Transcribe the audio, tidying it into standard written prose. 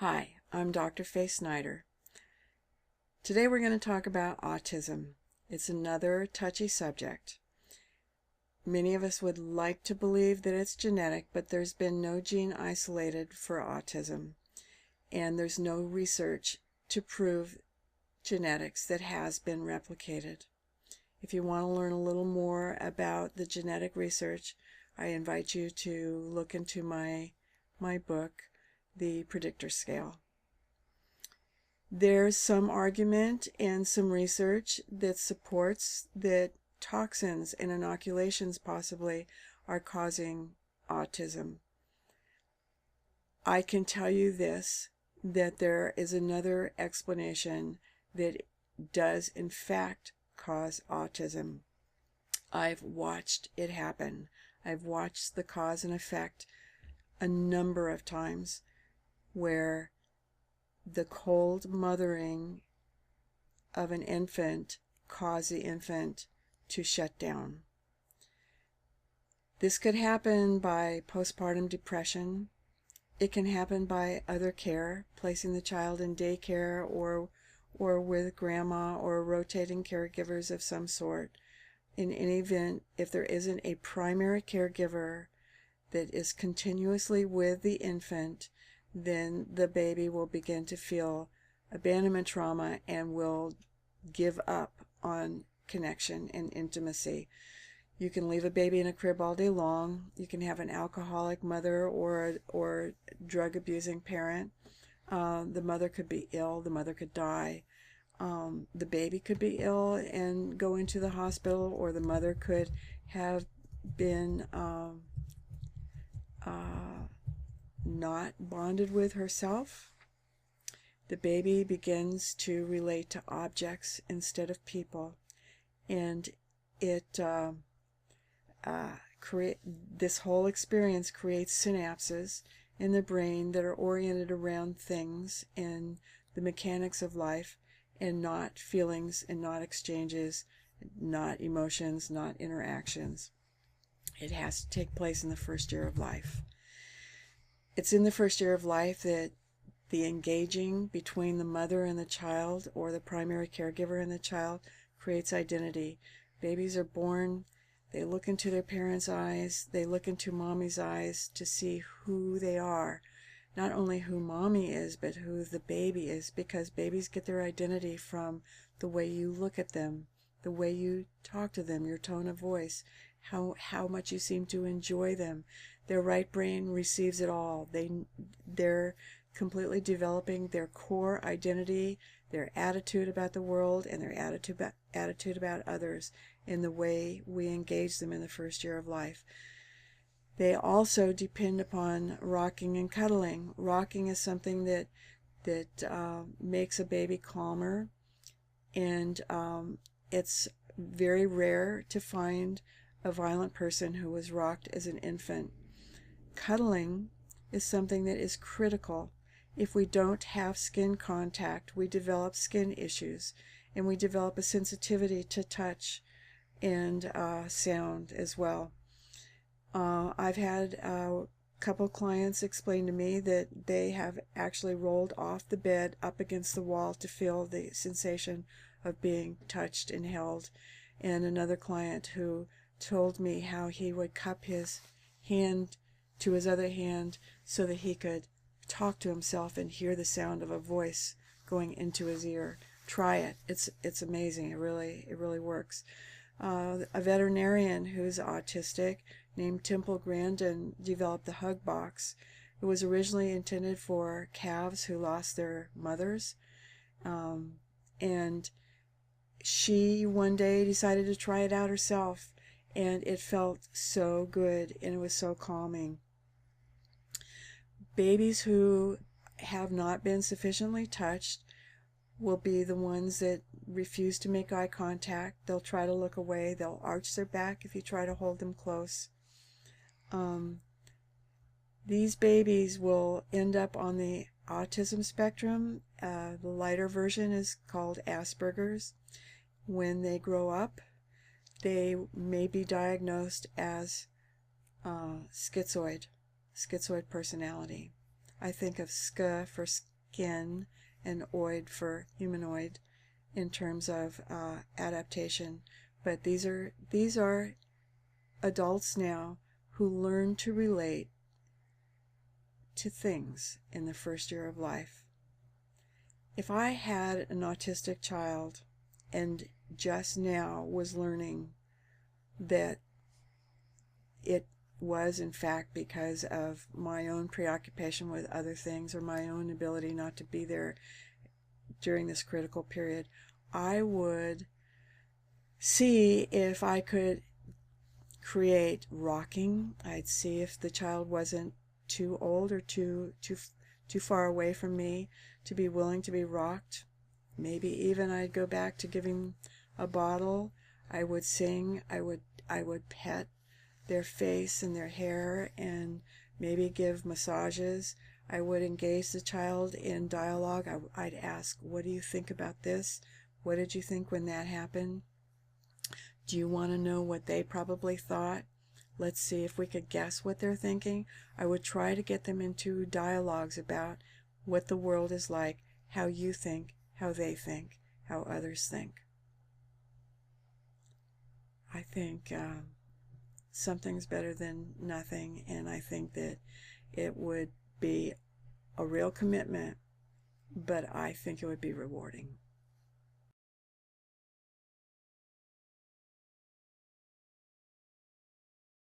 Hi, I'm Dr. Faye Snyder. Today we're going to talk about autism. It's another touchy subject. Many of us would like to believe that it's genetic, but there's been no gene isolated for autism, and there's no research to prove genetics that has been replicated. If you want to learn a little more about the genetic research, I invite you to look into my book, The Predictor Scale. There's some argument and some research that supports that toxins and inoculations possibly are causing autism. I can tell you this, that there is another explanation that does in fact cause autism. I've watched it happen. I've watched the cause and effect a number of times where the cold mothering of an infant caused the infant to shut down. This could happen by postpartum depression. It can happen by other care, placing the child in daycare or with grandma or rotating caregivers of some sort. In any event, if there isn't a primary caregiver that is continuously with the infant, then the baby will begin to feel abandonment trauma and will give up on connection and intimacy. You can leave a baby in a crib all day long. You can have an alcoholic mother or drug abusing parent. The mother could be ill. The mother could die. The baby could be ill and go into the hospital, or the mother could have been not bonded with herself. The baby begins to relate to objects instead of people, and this whole experience creates synapses in the brain that are oriented around things and the mechanics of life, and not feelings and not exchanges, not emotions, not interactions. It has to take place in the first year of life. It's in the first year of life that the engaging between the mother and the child, or the primary caregiver and the child, creates identity. Babies are born, they look into their parents' eyes, they look into mommy's eyes to see who they are. Not only who mommy is, but who the baby is, because babies get their identity from the way you look at them, the way you talk to them, your tone of voice, how much you seem to enjoy them. Their right brain receives it all. They're completely developing their core identity, their attitude about the world, and their attitude about others in the way we engage them in the first year of life. They also depend upon rocking and cuddling. Rocking is something that makes a baby calmer, and it's very rare to find a violent person who was rocked as an infant. Cuddling is something that is critical. If we don't have skin contact, we develop skin issues, and we develop a sensitivity to touch and sound as well. I've had a couple clients explain to me that they have actually rolled off the bed up against the wall to feel the sensation of being touched and held. And another client who told me how he would cup his hand to his other hand so that he could talk to himself and hear the sound of a voice going into his ear. Try it. It's amazing. It really works. A veterinarian who's autistic named Temple Grandin developed the Hug Box. It was originally intended for calves who lost their mothers, and she one day decided to try it out herself, and it felt so good and it was so calming. Babies who have not been sufficiently touched will be the ones that refuse to make eye contact. They'll try to look away. They'll arch their back if you try to hold them close. These babies will end up on the autism spectrum. The lighter version is called Asperger's. When they grow up, they may be diagnosed as schizoid personality. I think of SCA for kin, and oid for humanoid in terms of adaptation. But these are adults now who learn to relate to things in the first year of life. If I had an autistic child and just now was learning that it was in fact because of my own preoccupation with other things or my own ability not to be there during this critical period, I would see if I could create rocking. I'd see if the child wasn't too old or too far away from me to be willing to be rocked. Maybe even I'd go back to giving a bottle. I would sing. I would pet their face and their hair and maybe give massages. I would engage the child in dialogue. I'd ask, what do you think about this? What did you think when that happened? Do you want to know what they probably thought? Let's see if we could guess what they're thinking. I would try to get them into dialogues about what the world is like, how you think, how they think, how others think. I think something's better than nothing, and I think that it would be a real commitment, but I think it would be rewarding.